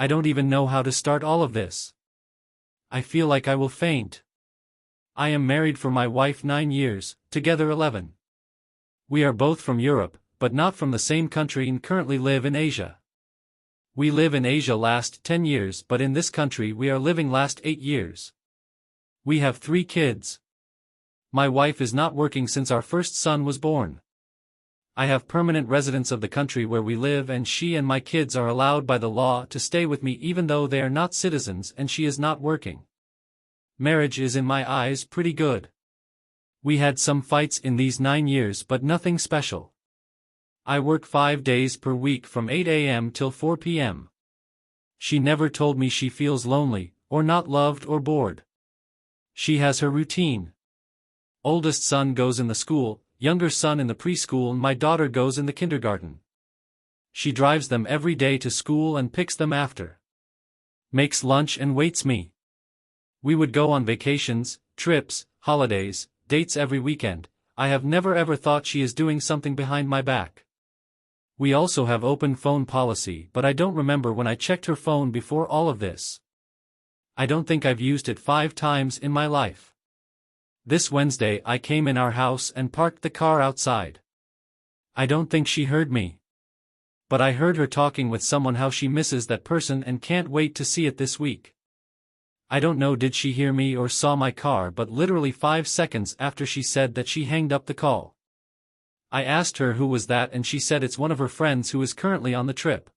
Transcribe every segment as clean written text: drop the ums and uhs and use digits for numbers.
I don't even know how to start all of this. I feel like I will faint. I am married for my wife 9 years, together 11. We are both from Europe, but not from the same country and currently live in Asia. We live in Asia last 10 years, but in this country we are living last 8 years. We have 3 kids. My wife is not working since our first son was born. I have permanent residence of the country where we live, and she and my kids are allowed by the law to stay with me even though they are not citizens and she is not working. Marriage is in my eyes pretty good. We had some fights in these 9 years but nothing special. I work 5 days per week from 8 a.m. till 4 p.m. She never told me she feels lonely, or not loved or bored. She has her routine. Oldest son goes in the school, younger son in the preschool, and my daughter goes in the kindergarten. She drives them every day to school and picks them after. Makes lunch and waits me. We would go on vacations, trips, holidays, dates every weekend. I have never ever thought she is doing something behind my back. We also have open phone policy, but I don't remember when I checked her phone before all of this. I don't think I've used it 5 times in my life. This Wednesday I came in our house and parked the car outside. I don't think she heard me. But I heard her talking with someone how she misses that person and can't wait to see it this week. I don't know did she hear me or saw my car, but literally 5 seconds after she said that she hanged up the call. I asked her who was that and she said it's one of her friends who is currently on the trip.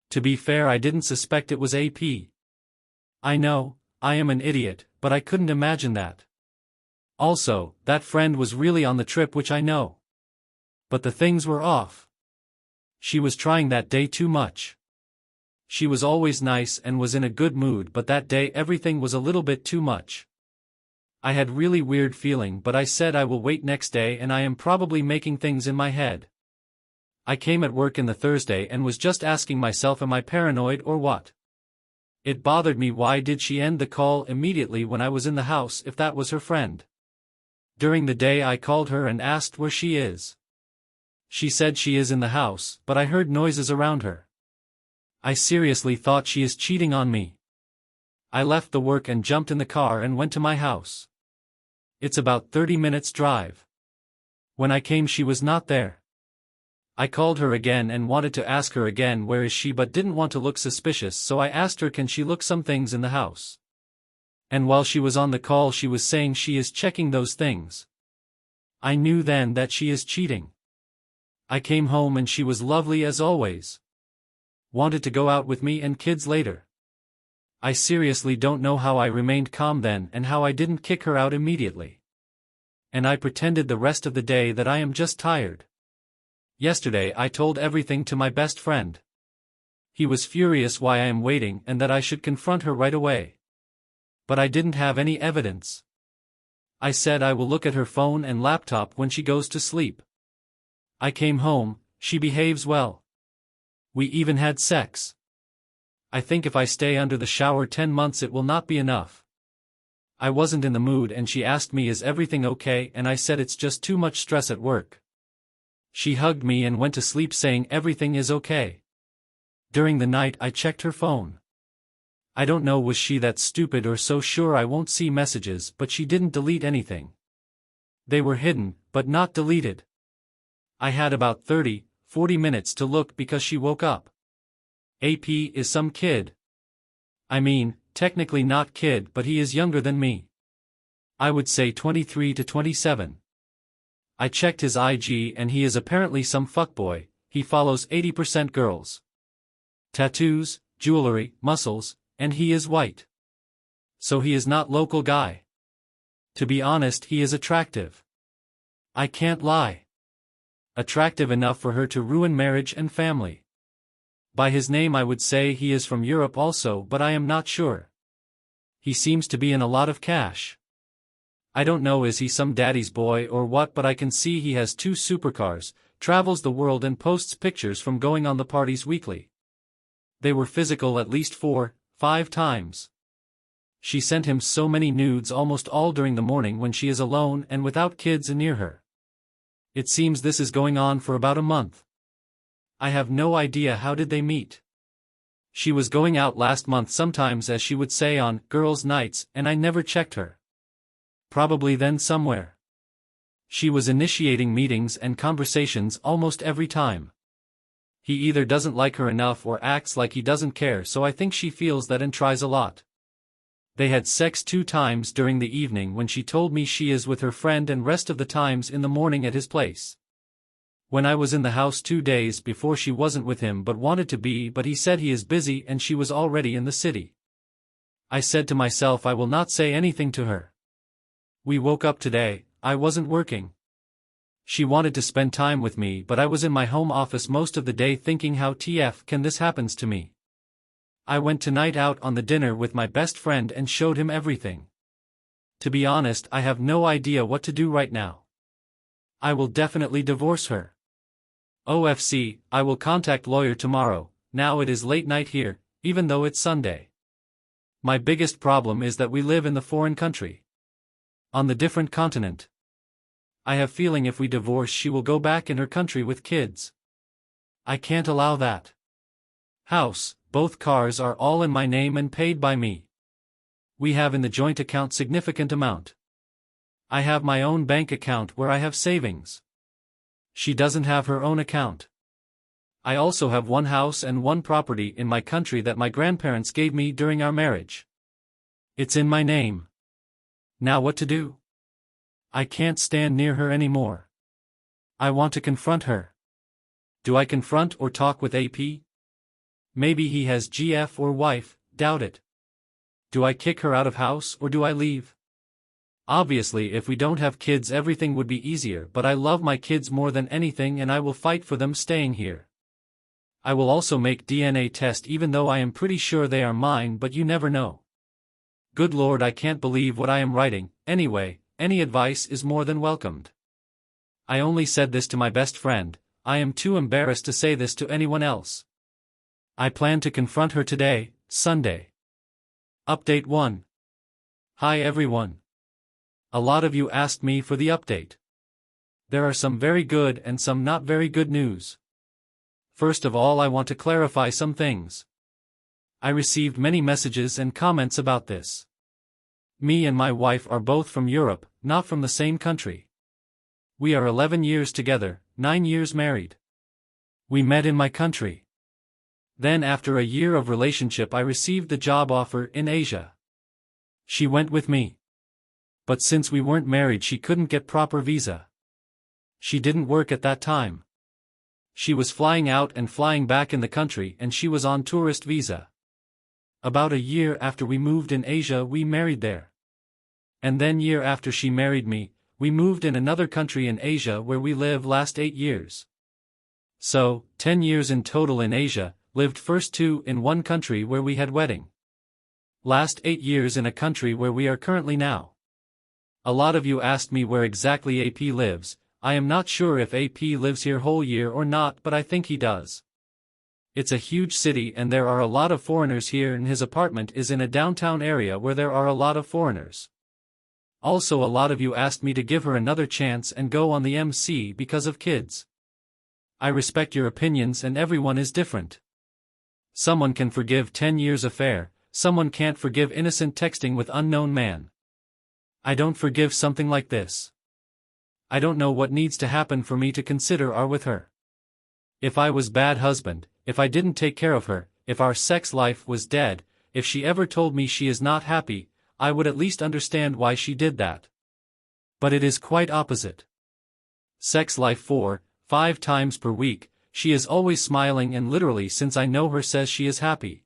To be fair, I didn't suspect it was AP. I know, I am an idiot, but I couldn't imagine that. Also, that friend was really on the trip, which I know. But the things were off. She was trying that day too much. She was always nice and was in a good mood, but that day everything was a little bit too much. I had really weird feeling, but I said I will wait next day and I am probably making things in my head. I came at work in the Thursday and was just asking myself, am I paranoid or what? It bothered me, why did she end the call immediately when I was in the house if that was her friend? During the day I called her and asked where she is. She said she is in the house, but I heard noises around her. I seriously thought she is cheating on me. I left the work and jumped in the car and went to my house. It's about 30 minutes drive. When I came she was not there. I called her again and wanted to ask her again where is she, but didn't want to look suspicious, so I asked her can she look some things in the house. And while she was on the call she was saying she is checking those things. I knew then that she is cheating. I came home and she was lovely as always. Wanted to go out with me and kids later. I seriously don't know how I remained calm then and how I didn't kick her out immediately. And I pretended the rest of the day that I am just tired. Yesterday I told everything to my best friend. He was furious why I am waiting and that I should confront her right away. But I didn't have any evidence. I said I will look at her phone and laptop when she goes to sleep. I came home, she behaves well. We even had sex. I think if I stay under the shower 10 months it will not be enough. I wasn't in the mood and she asked me is everything okay, and I said it's just too much stress at work. She hugged me and went to sleep saying everything is okay. During the night I checked her phone. I don't know was she that stupid or so sure I won't see messages, but she didn't delete anything. They were hidden, but not deleted. I had about 30, 40 minutes to look because she woke up. AP is some kid. I mean, technically not kid, but he is younger than me. I would say 23 to 27. I checked his IG and he is apparently some fuckboy. He follows 80% girls. Tattoos, jewelry, muscles, and he is white. So he is not local guy. To be honest, he is attractive. I can't lie. Attractive enough for her to ruin marriage and family. By his name I would say he is from Europe also, but I am not sure. He seems to be in a lot of cash. I don't know is he some daddy's boy or what, but I can see he has 2 supercars, travels the world and posts pictures from going on the parties weekly. They were physical at least 4, 5 times. She sent him so many nudes almost all during the morning when she is alone and without kids near her. It seems this is going on for about a month. I have no idea how did they meet. She was going out last month sometimes, as she would say, on girls' nights, and I never checked her. Probably then somewhere. She was initiating meetings and conversations almost every time. He either doesn't like her enough or acts like he doesn't care, so I think she feels that and tries a lot. They had sex 2 times during the evening when she told me she is with her friend, and rest of the times in the morning at his place. When I was in the house 2 days before, she wasn't with him but wanted to be, but he said he is busy and she was already in the city. I said to myself I will not say anything to her. We woke up today, I wasn't working. She wanted to spend time with me, but I was in my home office most of the day thinking how TF can this happens to me. I went tonight out on the dinner with my best friend and showed him everything. To be honest, I have no idea what to do right now. I will definitely divorce her. OFC, I will contact lawyer tomorrow. Now it is late night here, even though it's Sunday. My biggest problem is that we live in the foreign country. On the different continent. I have feeling if we divorce she will go back in her country with kids. I can't allow that. House, both cars are all in my name and paid by me. We have in the joint account significant amount. I have my own bank account where I have savings. She doesn't have her own account. I also have 1 house and 1 property in my country that my grandparents gave me during our marriage. It's in my name. Now what to do? I can't stand near her anymore. I want to confront her. Do I confront or talk with AP? Maybe he has GF or wife, doubt it. Do I kick her out of house or do I leave? Obviously if we don't have kids everything would be easier, but I love my kids more than anything and I will fight for them staying here. I will also make DNA test even though I am pretty sure they are mine, but you never know. Good Lord, I can't believe what I am writing. Anyway, any advice is more than welcomed. I only said this to my best friend, I am too embarrassed to say this to anyone else. I plan to confront her today, Sunday. Update 1. Hi everyone. A lot of you asked me for the update. There are some very good and some not very good news. First of all, I want to clarify some things. I received many messages and comments about this. Me and my wife are both from Europe, not from the same country. We are 11 years together, 9 years married. We met in my country. Then after a year of relationship I received the job offer in Asia. She went with me. But since we weren't married she couldn't get proper visa. She didn't work at that time. She was flying out and flying back in the country and she was on tourist visa. About a year after we moved in Asia we married there. And then year after she married me, we moved in another country in Asia where we live last 8 years. So, 10 years in total in Asia, lived first 2 in one country where we had wedding. Last 8 years in a country where we are currently now. A lot of you asked me where exactly AP lives. I am not sure if AP lives here whole year or not, but I think he does. It's a huge city and there are a lot of foreigners here, and his apartment is in a downtown area where there are a lot of foreigners. Also a lot of you asked me to give her another chance and go on the MC because of kids. I respect your opinions and everyone is different. Someone can forgive 10 years affair, someone can't forgive innocent texting with unknown man. I don't forgive something like this. I don't know what needs to happen for me to consider are with her. If I was bad husband, if I didn't take care of her, if our sex life was dead, if she ever told me she is not happy, I would at least understand why she did that. But it is quite opposite. Sex life 4-5 times per week, she is always smiling and literally since I know her says she is happy.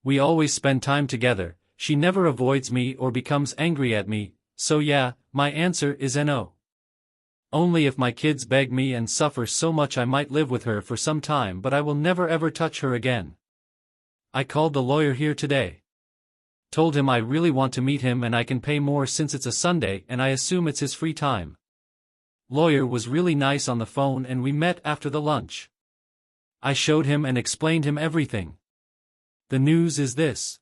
We always spend time together, she never avoids me or becomes angry at me, so yeah, my answer is no. Only if my kids beg me and suffer so much I might live with her for some time, but I will never ever touch her again. I called the lawyer here today. Told him I really want to meet him and I can pay more since it's a Sunday and I assume it's his free time. Lawyer was really nice on the phone and we met after the lunch. I showed him and explained him everything. The news is this.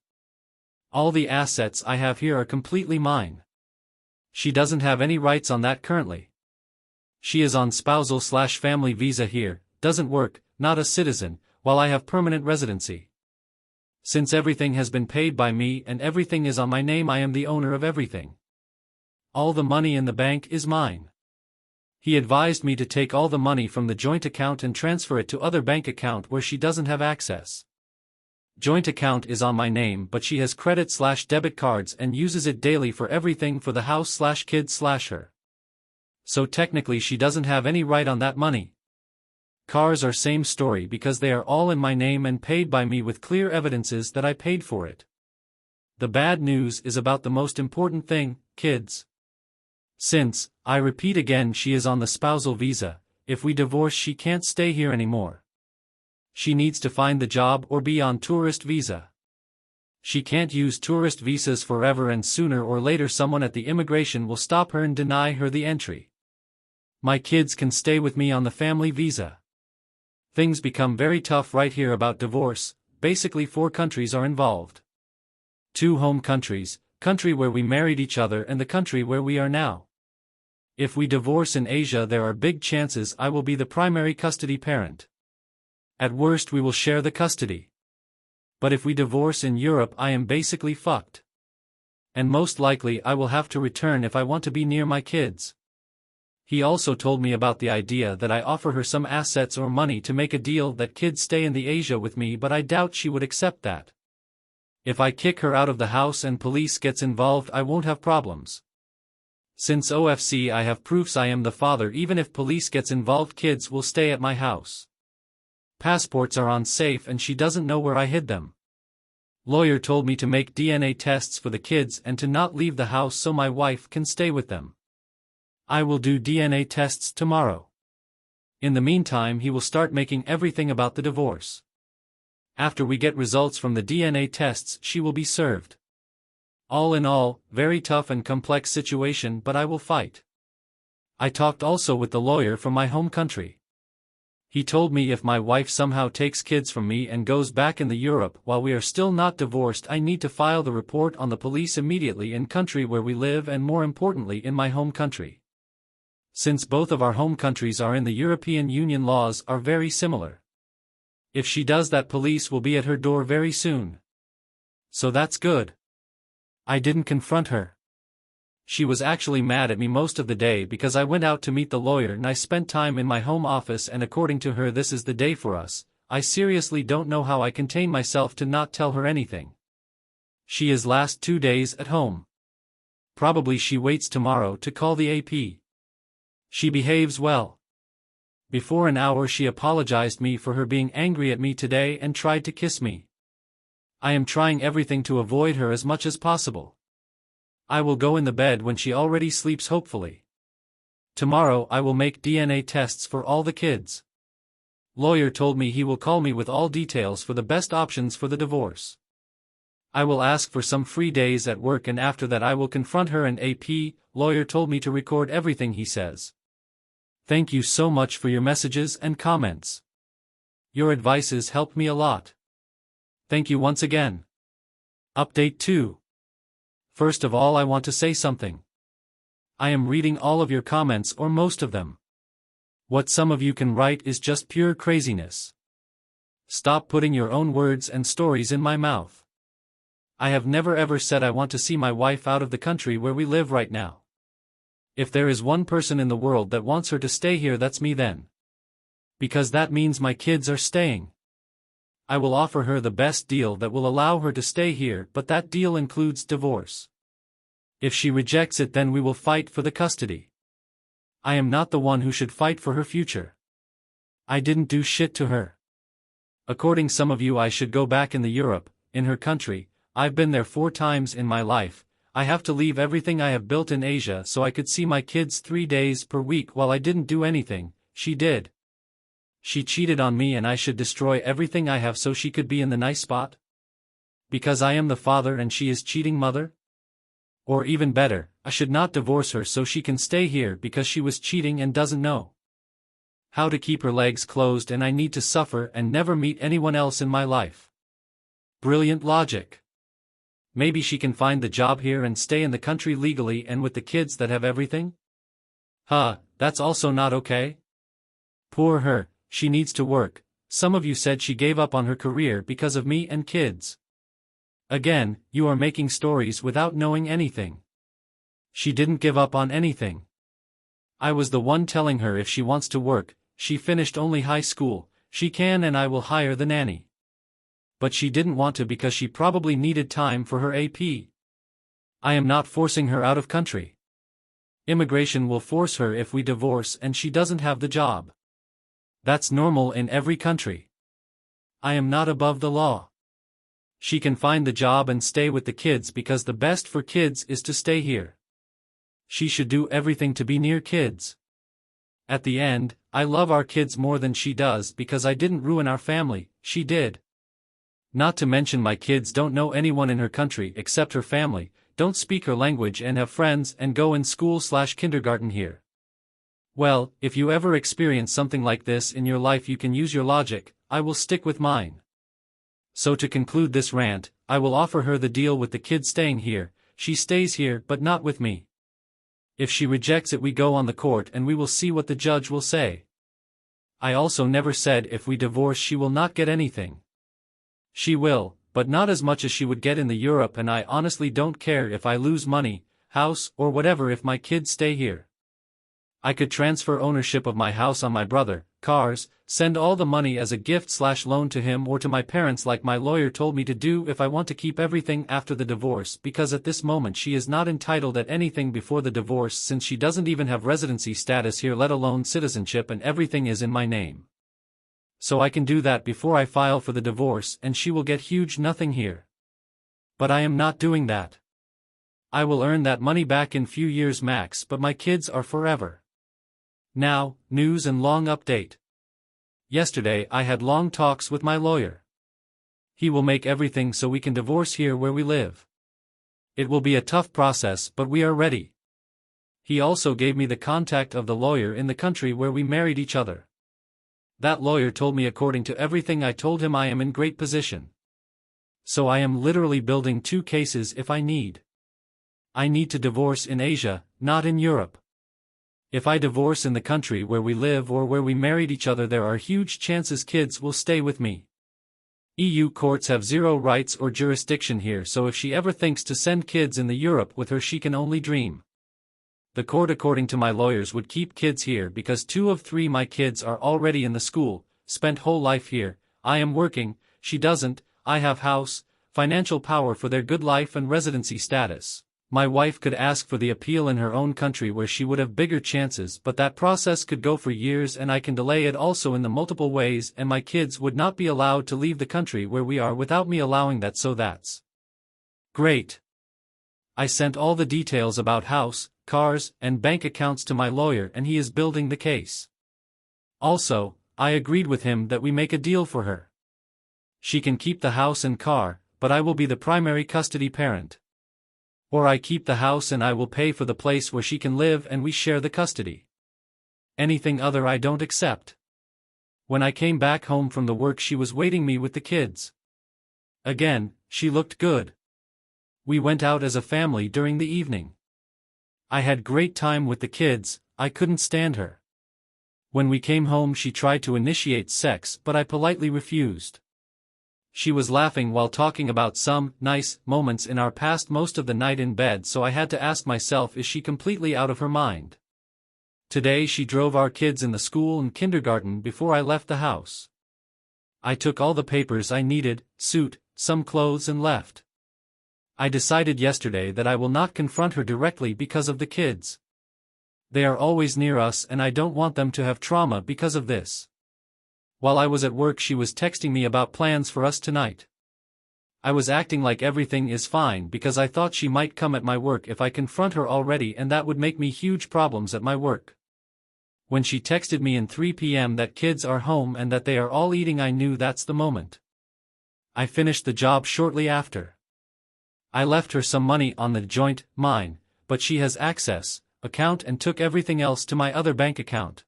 All the assets I have here are completely mine. She doesn't have any rights on that currently. She is on spousal/family visa here, doesn't work, not a citizen, while I have permanent residency. Since everything has been paid by me and everything is on my name, I am the owner of everything. All the money in the bank is mine. He advised me to take all the money from the joint account and transfer it to other bank account where she doesn't have access. Joint account is on my name, but she has credit/debit cards and uses it daily for everything for the house/kids/her. So technically she doesn't have any right on that money. Cars are same story because they are all in my name and paid by me with clear evidences that I paid for it. The bad news is about the most important thing, kids. Since, I repeat again, she is on the spousal visa, if we divorce she can't stay here anymore. She needs to find the job or be on tourist visa. She can't use tourist visas forever, and sooner or later someone at the immigration will stop her and deny her the entry. My kids can stay with me on the family visa. Things become very tough right here about divorce. Basically 4 countries are involved. 2 home countries, country where we married each other and the country where we are now. If we divorce in Asia, there are big chances I will be the primary custody parent. At worst we will share the custody. But if we divorce in Europe, I am basically fucked. And most likely I will have to return if I want to be near my kids. He also told me about the idea that I offer her some assets or money to make a deal that kids stay in the Asia with me, but I doubt she would accept that. If I kick her out of the house and police gets involved, I won't have problems. Since OFC I have proofs I am the father. Even if police gets involved, kids will stay at my house. Passports are on safe and she doesn't know where I hid them. Lawyer told me to make DNA tests for the kids and to not leave the house so my wife can stay with them. I will do DNA tests tomorrow. In the meantime, he will start making everything about the divorce. After we get results from the DNA tests, she will be served. All in all, very tough and complex situation, but I will fight. I talked also with the lawyer from my home country. He told me if my wife somehow takes kids from me and goes back in the Europe while we are still not divorced, I need to file the report on the police immediately in country where we live, and more importantly in my home country. Since both of our home countries are in the European Union, laws are very similar. If she does that, police will be at her door very soon. So that's good. I didn't confront her. She was actually mad at me most of the day because I went out to meet the lawyer and I spent time in my home office, and according to her this is the day for us. I seriously don't know how I contain myself to not tell her anything. She is last 2 days at home. Probably she waits tomorrow to call the AP. She behaves well. Before an hour she apologized me for her being angry at me today and tried to kiss me. I am trying everything to avoid her as much as possible. I will go in the bed when she already sleeps, hopefully. Tomorrow I will make DNA tests for all the kids. Lawyer told me he will call me with all details for the best options for the divorce. I will ask for some free days at work, and after that I will confront her and AP. Lawyer told me to record everything he says. Thank you so much for your messages and comments. Your advices helped me a lot. Thank you once again. Update 2. First of all, I want to say something. I am reading all of your comments, or most of them. What some of you can write is just pure craziness. Stop putting your own words and stories in my mouth. I have never ever said I want to see my wife out of the country where we live right now. If there is one person in the world that wants her to stay here, that's me then. Because that means my kids are staying. I will offer her the best deal that will allow her to stay here, but that deal includes divorce. If she rejects it, then we will fight for the custody. I am not the one who should fight for her future. I didn't do shit to her. According some of you, I should go back in the Europe, in her country. I've been there 4 times in my life. I have to leave everything I have built in Asia so I could see my kids 3 days per week while I didn't do anything. She did. She cheated on me and I should destroy everything I have so she could be in the nice spot? Because I am the father and she is cheating mother? Or even better, I should not divorce her so she can stay here because she was cheating and doesn't know how to keep her legs closed, and I need to suffer and never meet anyone else in my life. Brilliant logic. Maybe she can find the job here and stay in the country legally and with the kids that have everything? That's also not okay. Poor her. She needs to work. Some of you said she gave up on her career because of me and kids. Again, you are making stories without knowing anything. She didn't give up on anything. I was the one telling her if she wants to work, she finished only high school, she can and I will hire the nanny. But she didn't want to because she probably needed time for her AP. I am not forcing her out of country. Immigration will force her if we divorce and she doesn't have the job. That's normal in every country. I am not above the law. She can find the job and stay with the kids because the best for kids is to stay here. She should do everything to be near kids. At the end, I love our kids more than she does because I didn't ruin our family, she did. Not to mention my kids don't know anyone in her country except her family, don't speak her language and have friends and go in school/kindergarten here. Well, if you ever experience something like this in your life you can use your logic, I will stick with mine. So to conclude this rant, I will offer her the deal with the kids staying here, she stays here but not with me. If she rejects it we go on the court and we will see what the judge will say. I also never said if we divorce she will not get anything. She will, but not as much as she would get in the Europe and I honestly don't care if I lose money, house or whatever if my kids stay here. I could transfer ownership of my house on my brother, cars, send all the money as a gift/loan to him or to my parents like my lawyer told me to do if I want to keep everything after the divorce because at this moment she is not entitled at anything before the divorce since she doesn't even have residency status here let alone citizenship and everything is in my name. So I can do that before I file for the divorce and she will get huge nothing here. But I am not doing that. I will earn that money back in few years max but my kids are forever. Now, news and long update. Yesterday I had long talks with my lawyer. He will make everything so we can divorce here where we live. It will be a tough process but we are ready. He also gave me the contact of the lawyer in the country where we married each other. That lawyer told me according to everything I told him I am in great position. So I am literally building 2 cases if I need. I need to divorce in Asia, not in Europe. If I divorce in the country where we live or where we married each other there are huge chances kids will stay with me. EU courts have zero rights or jurisdiction here so if she ever thinks to send kids in the Europe with her she can only dream. The court according to my lawyers would keep kids here because 2 of 3 my kids are already in the school, spent whole life here, I am working, she doesn't, I have house, financial power for their good life and residency status. My wife could ask for the appeal in her own country where she would have bigger chances but that process could go for years and I can delay it also in the multiple ways and my kids would not be allowed to leave the country where we are without me allowing that so that's great. I sent all the details about house, cars, and bank accounts to my lawyer and he is building the case. Also, I agreed with him that we make a deal for her. She can keep the house and car, but I will be the primary custody parent. Or I keep the house and I will pay for the place where she can live and we share the custody. Anything other I don't accept. When I came back home from the work she was waiting me with the kids. Again, she looked good. We went out as a family during the evening. I had great time with the kids, I couldn't stand her. When we came home she tried to initiate sex but I politely refused. She was laughing while talking about some nice moments in our past most of the night in bed so I had to ask myself is she completely out of her mind. Today she drove our kids in the school and kindergarten before I left the house. I took all the papers I needed, suit, some clothes and left. I decided yesterday that I will not confront her directly because of the kids. They are always near us and I don't want them to have trauma because of this. While I was at work she was texting me about plans for us tonight. I was acting like everything is fine because I thought she might come at my work if I confront her already and that would make me huge problems at my work. When she texted me in 3 p.m. that kids are home and that they are all eating I knew that's the moment. I finished the job shortly after. I left her some money on the joint, mine, but she has access, account and took everything else to my other bank account.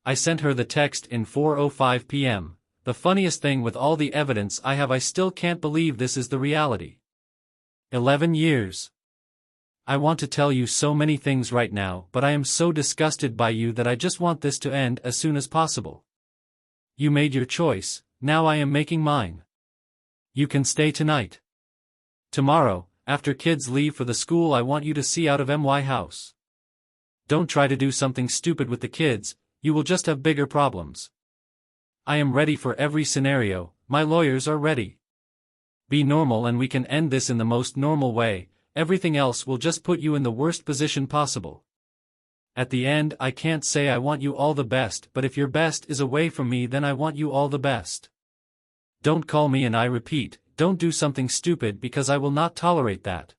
I sent her the text in 4:05 p.m. The funniest thing with all the evidence I have I still can't believe this is the reality. 11 years. I want to tell you so many things right now but I am so disgusted by you that I just want this to end as soon as possible. You made your choice, now I am making mine. You can stay tonight. Tomorrow, after kids leave for the school, I want you to see out of my house. Don't try to do something stupid with the kids, you will just have bigger problems. I am ready for every scenario, my lawyers are ready. Be normal and we can end this in the most normal way, everything else will just put you in the worst position possible. At the end, I can't say I want you all the best, but if your best is away from me, then I want you all the best. Don't call me, and I repeat, don't do something stupid, because I will not tolerate that.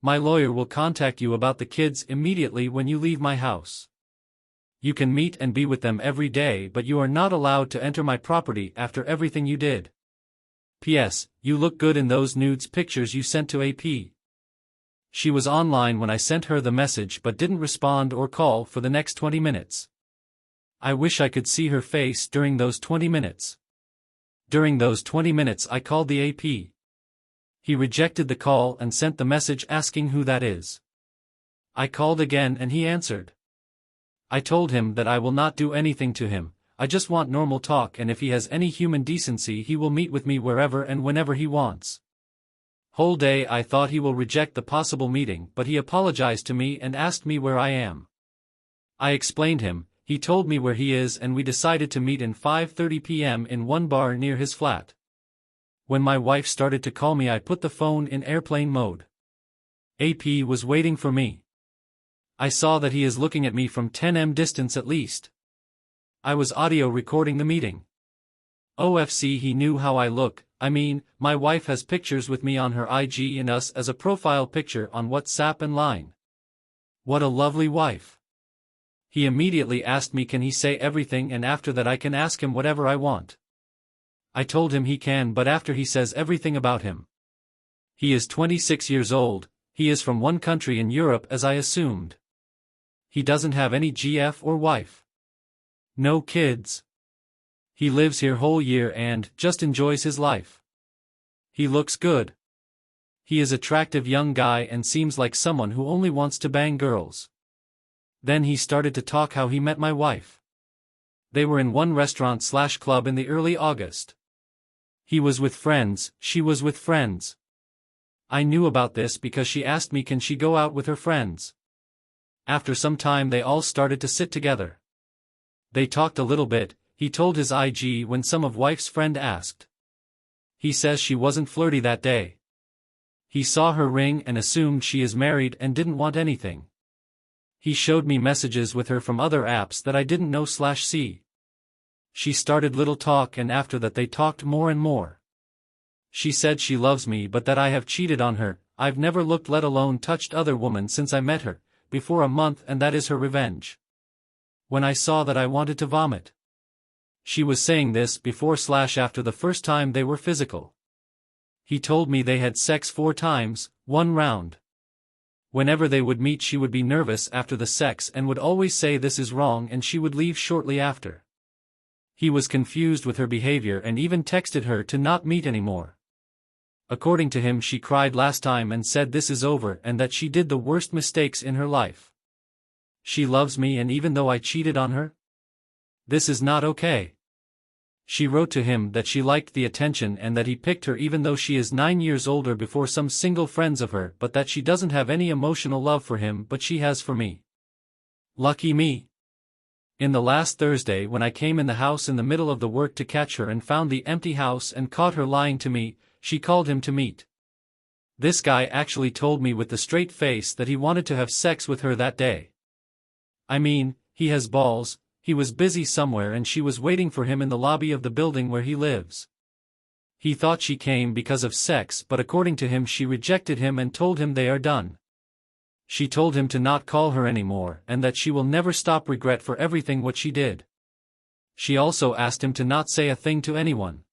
My lawyer will contact you about the kids immediately when you leave my house. You can meet and be with them every day, but you are not allowed to enter my property after everything you did. P.S. You look good in those nudes pictures you sent to AP. She was online when I sent her the message but didn't respond or call for the next 20 minutes. I wish I could see her face during those 20 minutes. During those 20 minutes I called the AP. He rejected the call and sent the message asking who that is. I called again and he answered. I told him that I will not do anything to him, I just want normal talk, and if he has any human decency he will meet with me wherever and whenever he wants. Whole day I thought he will reject the possible meeting, but he apologized to me and asked me where I am. I explained him, he told me where he is, and we decided to meet in 5:30 p.m. in one bar near his flat. When my wife started to call me I put the phone in airplane mode. AP was waiting for me. I saw that he is looking at me from 10 m distance at least. I was audio recording the meeting. OFC, he knew how I look, I mean, my wife has pictures with me on her IG and us as a profile picture on WhatsApp and Line. What a lovely wife. He immediately asked me can he say everything, and after that I can ask him whatever I want. I told him he can, but after he says everything about him. He is 26 years old, he is from one country in Europe as I assumed. He doesn't have any GF or wife. No kids. He lives here whole year and just enjoys his life. He looks good. He is attractive young guy and seems like someone who only wants to bang girls. Then he started to talk how he met my wife. They were in one restaurant/club in the early August. He was with friends, she was with friends. I knew about this because she asked me can she go out with her friends. After some time they all started to sit together. They talked a little bit, he told his IG when some of wife's friend asked. He says she wasn't flirty that day. He saw her ring and assumed she is married and didn't want anything. He showed me messages with her from other apps that I didn't know/see. She started little talk and after that they talked more and more. She said she loves me but that I have cheated on her, I've never looked let alone touched other women since I met her, before a month, and that is her revenge. When I saw that I wanted to vomit. She was saying this before/after the first time they were physical. He told me they had sex 4 times, 1 round. Whenever they would meet she would be nervous after the sex and would always say this is wrong and she would leave shortly after. He was confused with her behavior and even texted her to not meet anymore. According to him she cried last time and said this is over and that she did the worst mistakes in her life. She loves me and even though I cheated on her? This is not okay. She wrote to him that she liked the attention and that he picked her even though she is 9 years older before some single friends of her, but that she doesn't have any emotional love for him but she has for me. Lucky me. In the last Thursday when I came in the house in the middle of the work to catch her and found the empty house and caught her lying to me, she called him to meet. This guy actually told me with the straight face that he wanted to have sex with her that day. I mean, he has balls. He was busy somewhere and she was waiting for him in the lobby of the building where he lives. He thought she came because of sex, but according to him she rejected him and told him they are done. She told him to not call her anymore and that she will never stop regret for everything what she did. She also asked him to not say a thing to anyone.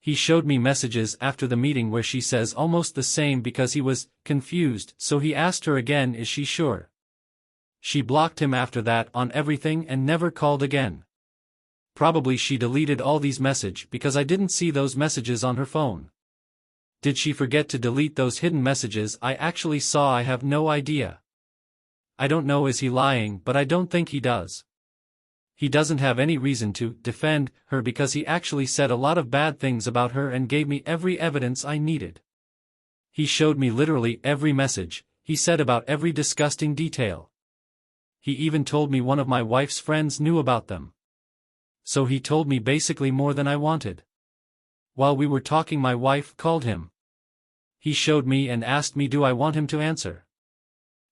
He showed me messages after the meeting where she says almost the same because he was confused, so he asked her again is she sure. She blocked him after that on everything and never called again. Probably she deleted all these messages because I didn't see those messages on her phone. Did she forget to delete those hidden messages I actually saw? I have no idea. I don't know, is he lying, but I don't think he does. He doesn't have any reason to defend her because he actually said a lot of bad things about her and gave me every evidence I needed. He showed me literally every message, he said about every disgusting detail. He even told me one of my wife's friends knew about them. So he told me basically more than I wanted. While we were talking, my wife called him. He showed me and asked me do I want him to answer.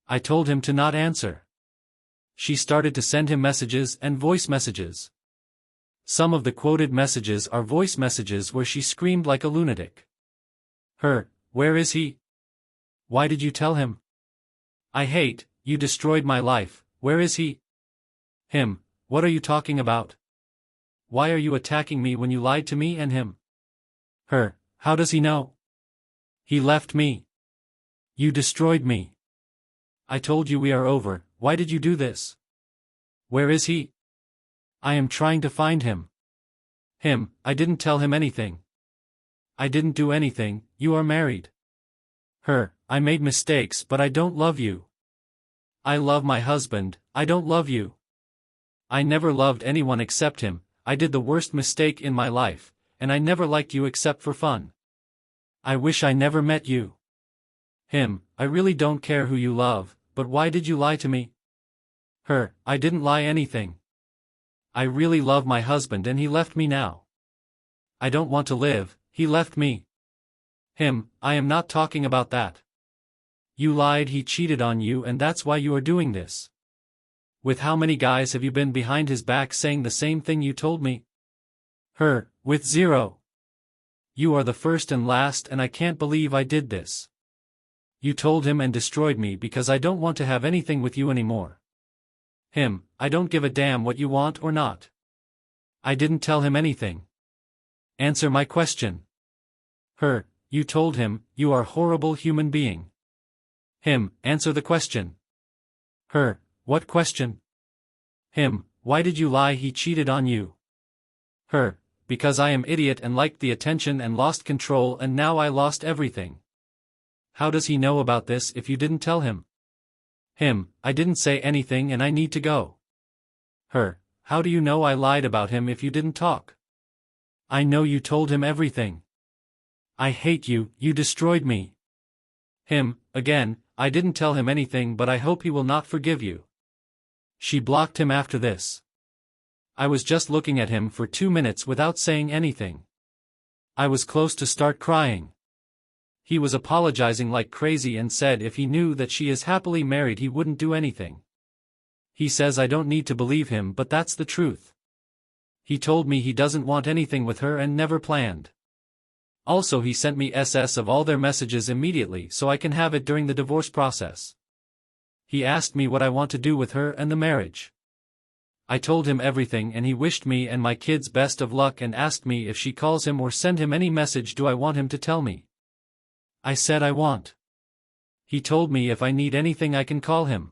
I told him to not answer. She started to send him messages and voice messages. Some of the quoted messages are voice messages where she screamed like a lunatic. Where is he? Why did you tell him? I hate, you destroyed my life, where is he? Him, what are you talking about? Why are you attacking me when you lied to me and him? How does he know? He left me. You destroyed me. I told you we are over, why did you do this? Where is he? I am trying to find him. I didn't tell him anything. I didn't do anything, you are married. I made mistakes but I don't love you. I love my husband, I don't love you. I never loved anyone except him, I did the worst mistake in my life, and I never liked you except for fun. I wish I never met you. I really don't care who you love, but why did you lie to me? I didn't lie anything. I really love my husband and he left me now. I don't want to live, he left me. I am not talking about that. You lied, he cheated on you and that's why you are doing this. With how many guys have you been behind his back saying the same thing you told me? With 0. You are the first and last and I can't believe I did this. You told him and destroyed me because I don't want to have anything with you anymore. I don't give a damn what you want or not. I didn't tell him anything. Answer my question. You told him, you are a horrible human being. Answer the question. What question? Why did you lie he cheated on you? Because I am idiot and liked the attention and lost control and now I lost everything. How does he know about this if you didn't tell him? I didn't say anything and I need to go. How do you know I lied about him if you didn't talk? I know you told him everything. I hate you, you destroyed me. Again, I didn't tell him anything but I hope he will not forgive you. She blocked him after this. I was just looking at him for 2 minutes without saying anything. I was close to start crying. He was apologizing like crazy and said if he knew that she is happily married he wouldn't do anything. He says I don't need to believe him but that's the truth. He told me he doesn't want anything with her and never planned. Also he sent me SS of all their messages immediately so I can have it during the divorce process. He asked me what I want to do with her and the marriage. I told him everything and he wished me and my kids best of luck and asked me if she calls him or send him any message do I want him to tell me. I said I want. He told me if I need anything I can call him.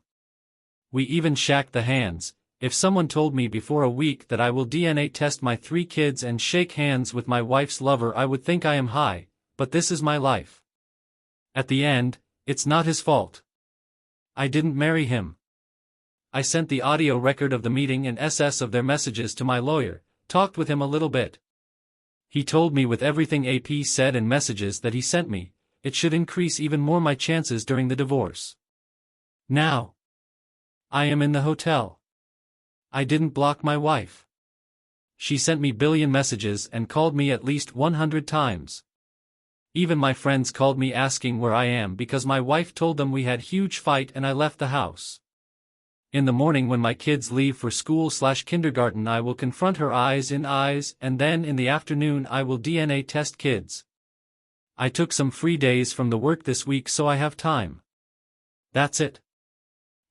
We even shacked the hands. If someone told me before a week that I will DNA test my 3 kids and shake hands with my wife's lover I would think I am high, but this is my life. At the end, it's not his fault. I didn't marry him. I sent the audio record of the meeting and SS of their messages to my lawyer, talked with him a little bit. He told me with everything AP said and messages that he sent me, it should increase even more my chances during the divorce. Now, I am in the hotel. I didn't block my wife. She sent me billion messages and called me at least 100 times. Even my friends called me asking where I am because my wife told them we had huge fight and I left the house. In the morning when my kids leave for school/kindergarten I will confront her eyes in eyes and then in the afternoon I will DNA test kids. I took some free days from the work this week so I have time. That's it.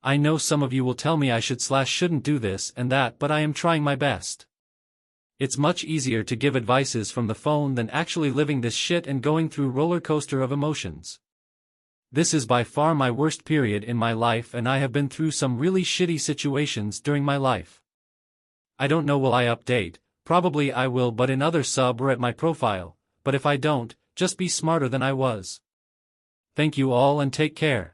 I know some of you will tell me I should/shouldn't do this and that but I am trying my best. It's much easier to give advices from the phone than actually living this shit and going through roller coaster of emotions. This is by far my worst period in my life and I have been through some really shitty situations during my life. I don't know will I update, probably I will but in other sub or at my profile, but if I don't, just be smarter than I was. Thank you all and take care.